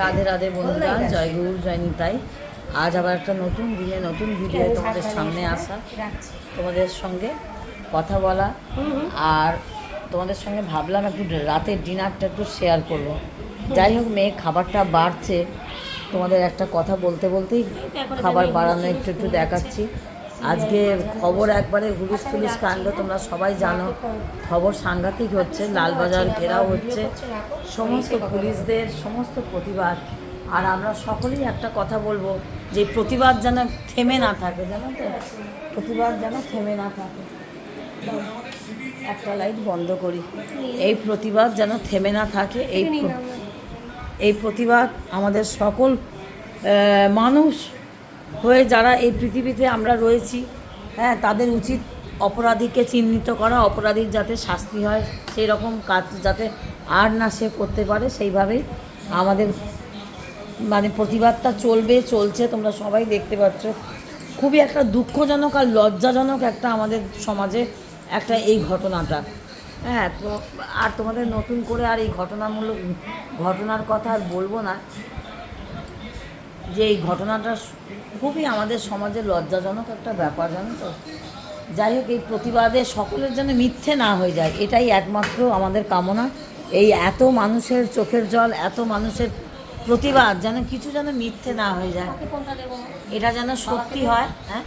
রাধে রাধে বন্ধুরা, জয় গুরু জয় নিতাই। আজ আবার একটা নতুন দিনে নতুন ভিডিও তোমাদের সামনে আসা, তোমাদের সঙ্গে কথা বলা, আর তোমাদের সঙ্গে ভাবলাম একটু রাতের ডিনারটা একটু শেয়ার করব। যাই হোক, মেয়ে খাবারটা বাড়ছে, তোমাদের একটা কথা বলতে বলতেই খাবার বাড়ানো একটু একটু দেখাচ্ছি। আজকে খবর একবারে হুলুস থুলুস কাণ্ড, তোমরা সবাই জানো খবর সাংঘাতিক হচ্ছে। লালবাজার ঘেরাও হচ্ছে, সমস্ত পুলিশদের সমস্ত প্রতিবাদ। আর আমরা সকলেই একটা কথা বলবো যে প্রতিবাদ যেন থেমে না থাকে, জানো তো, প্রতিবাদ যেন থেমে না থাকে। একটা লাইট বন্ধ করি। এই প্রতিবাদ যেন থেমে না থাকে। এই প্রতিবাদ আমাদের সকল মানুষ হয়ে যারা এই পৃথিবীতে আমরা রয়েছি, হ্যাঁ, তাদের উচিত অপরাধীকে চিহ্নিত করা, অপরাধীর যাতে শাস্তি হয়, সেই রকম কাজ যাতে আর না সে করতে পারে, সেইভাবেই আমাদের প্রতিবাদটা চলছে। তোমরা সবাই দেখতে পাচ্ছ, খুবই একটা দুঃখজনক আর লজ্জাজনক একটা আমাদের সমাজে একটা এই ঘটনাটা। হ্যাঁ, তো আর তোমাদের নতুন করে আর এই ঘটনার কথা আর বলবো না, যে এই ঘটনাটা খুবই আমাদের সমাজে লজ্জাজনক একটা ব্যাপার, জানো তো। যাই হোক, এই প্রতিবাদে সকলের যেন মিথ্যে না হয়ে যায়, এটাই একমাত্র আমাদের কামনা। এই এত মানুষের চোখের জল, এত মানুষের প্রতিবাদ যেন কিছু যেন মিথ্যে না হয়ে যায়, এটা যেন সত্যি হয়। হ্যাঁ,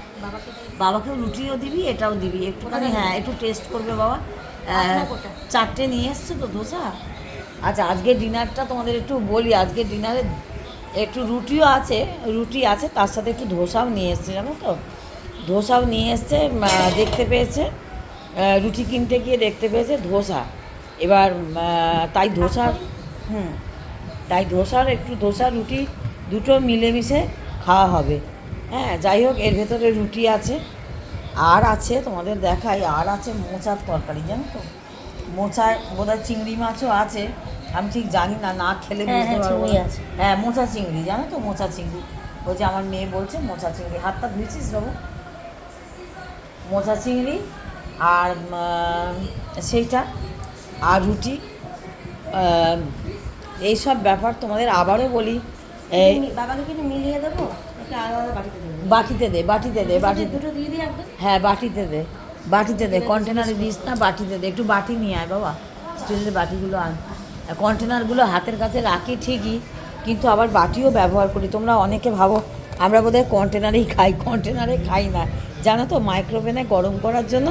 বাবাকেও রুটিও দিবি, এটাও দিবি একটুখানি। হ্যাঁ, একটু টেস্ট করবে বাবা। 4টে নিয়ে এসছো তো ধোসা। আচ্ছা, আজকে ডিনারটা তোমাদের একটু বলি। আজকে ডিনারে একটু রুটি আছে, তার সাথে একটু ধোসাও নিয়ে এসছে, জানো তো। ধোসাও নিয়ে এসছে, দেখতে পেয়েছে, রুটি কিনতে গিয়ে দেখতে পেয়েছে ধোসা। এবার তাই ধোসা রুটি দুটো মিলেমিশে খাওয়া হবে। হ্যাঁ, যাই হোক, এর ভেতরে রুটি আছে, আর আছে তোমাদের দেখাই, আর আছে মোচার তরকারি, জানো তো। মোচায় বোধহয় চিংড়ি মাছও আছে, আমি ঠিক জানি না, না খেলে বুঝতে পারবো। হ্যাঁ, মোচা চিংড়ি, জানো তো, মোচা চিংড়ি। ওই যে আমার মেয়ে বলছে মোচা চিংড়ি। হাতটা ধুয়েছিস বাবু? মোচা চিংড়ি আর সেইটা, আর রুটি, এইসব ব্যাপার তোমাদের আবারও বলি। বাবাকে কিন্তু মিলিয়ে দেবো, বাটিতে দে দুটো দিয়ে দিই একদম। হ্যাঁ, বাটিতে দে, কন্টেনারে দিস না, বাটিতে দে। একটু বাটি নিয়ে আয় বাবা, স্টিলের বাটিগুলো আন। কন্টেনারগুলো হাতের কাছে রাখি ঠিকই, কিন্তু আবার বাটিও ব্যবহার করি। তোমরা অনেকে ভাবো আমরা বোধহয় কন্টেনারে খাই না, জানো তো। মাইক্রোওভেনে গরম করার জন্য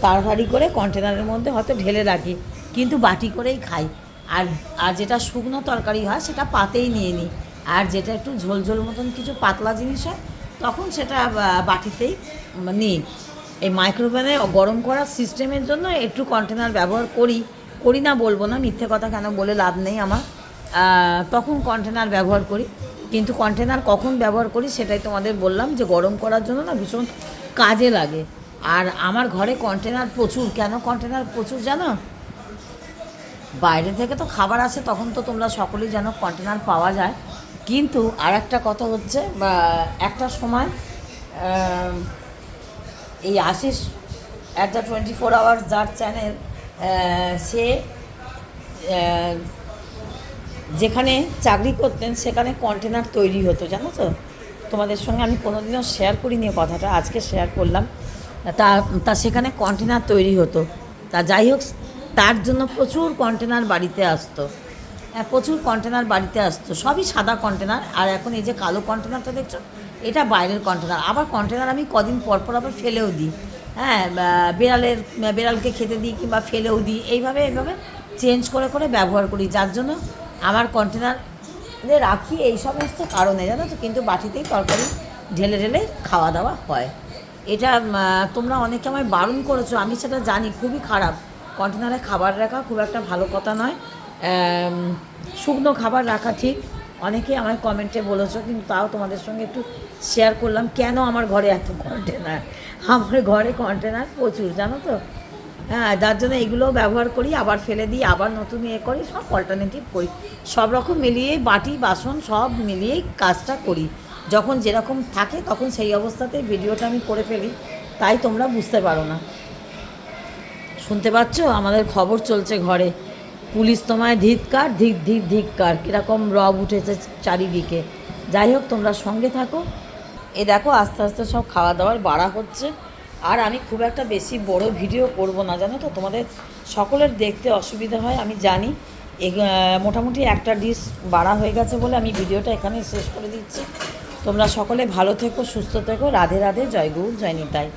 তাড়াতাড়ি করে কন্টেনারের মধ্যে হয়তো ঢেলে রাখি, কিন্তু বাটি করেই খাই। আর যেটা শুকনো তরকারি হয় সেটা পাতেই নিয়ে নিই, আর যেটা একটু ঝোল মতন কিছু পাতলা জিনিস হয় তখন সেটা বাটিতেই নিই। এই মাইক্রোওভেনে গরম করার সিস্টেমের জন্য একটু কন্টেনার ব্যবহার করি না বলবো না, মিথ্যে কথা কেন বলে লাভ নেই আমার। তখন কন্টেনার ব্যবহার করি, কিন্তু কন্টেনার কখন ব্যবহার করি সেটাই তোমাদের বললাম, যে গরম করার জন্য না ভীষণ কাজে লাগে। আর আমার ঘরে কন্টেনার প্রচুর। কেন কন্টেনার প্রচুর জানো? বাইরে থেকে তো খাবার আসে, তখন তো তোমরা সকলেই জানো কন্টেনার পাওয়া যায়। কিন্তু আর একটা কথা হচ্ছে, একটা সময় এই আশিস অ্যাট দ্য 24 আওয়ার্স যার চ্যানেল, সে যেখানে চাকরি করতেন সেখানে কন্টেনার তৈরি হতো, জানো তো। তোমাদের সঙ্গে আমি কোনোদিনও শেয়ার করিনি কথাটা, আজকে শেয়ার করলাম। তা সেখানে কন্টেনার তৈরি হতো। তা যাই হোক, তার জন্য প্রচুর কন্টেনার বাড়িতে আসতো। হ্যাঁ, প্রচুর কন্টেনার বাড়িতে আসতো, সবই সাদা কন্টেনার। আর এখন এই যে কালো কন্টেনারটা দেখছো, এটা বাইরের কন্টেনার। আবার কন্টেনার আমি কদিন পর আবার ফেলেও দিই। হ্যাঁ, বেড়ালকে খেতে দিই কিংবা ফেলেও দিই, এইভাবে চেঞ্জ করে ব্যবহার করি, যার জন্য আমার কন্টেনার রাখি এই সমস্ত কারণে, জানো তো। কিন্তু বাটিতেই তরকারি ঢেলে খাওয়া দাওয়া হয়। এটা তোমরা অনেকে আমায় বারণ করেছো, আমি সেটা জানি, খুবই খারাপ। কন্টেনারে খাবার রাখা খুব একটা ভালো কথা নয়। শুকনো খাবার রাখা ঠিক, অনেকে আমায় কমেন্টে বলেছো, কিন্তু তাও তোমাদের সঙ্গে একটু শেয়ার করলাম কেন আমার ঘরে এত কন্টেনার। আমার ঘরে কন্টেনার প্রচুর, জানো তো। হ্যাঁ, যার জন্য এগুলোও ব্যবহার করি, আবার ফেলে দিই, আবার নতুন করি, সব অল্টারনেটিভ করি। সব রকম মিলিয়ে বাটি বাসন সব মিলিয়েই কাজটা করি। যখন যেরকম থাকে তখন সেই অবস্থাতে ভিডিওটা আমি করে ফেলি, তাই তোমরা বুঝতে পারো না। শুনতে পাচ্ছ আমাদের খবর চলছে ঘরে, পুলিশ তোমায় ধিক্কার, ধিক্কার, কীরকম রব উঠেছে চারিদিকে। যাই হোক, তোমরা সঙ্গে থাকো। এ দেখো আস্তে আস্তে সব খাওয়া দাওয়ার বাড়া হচ্ছে। আর আমি খুব একটা বেশি বড় ভিডিও করব না, জানো তো, তোমাদের সকলের দেখতে অসুবিধা হয় আমি জানি। মোটামুটি একটা ডিশ বাড়া হয়ে গেছে বলে আমি ভিডিওটা এখানে শেষ করে দিচ্ছি। তোমরা সকলে ভালো থেকো, সুস্থ থেকো। রাধে রাধে, জয় গৌর, জয় নিতাই।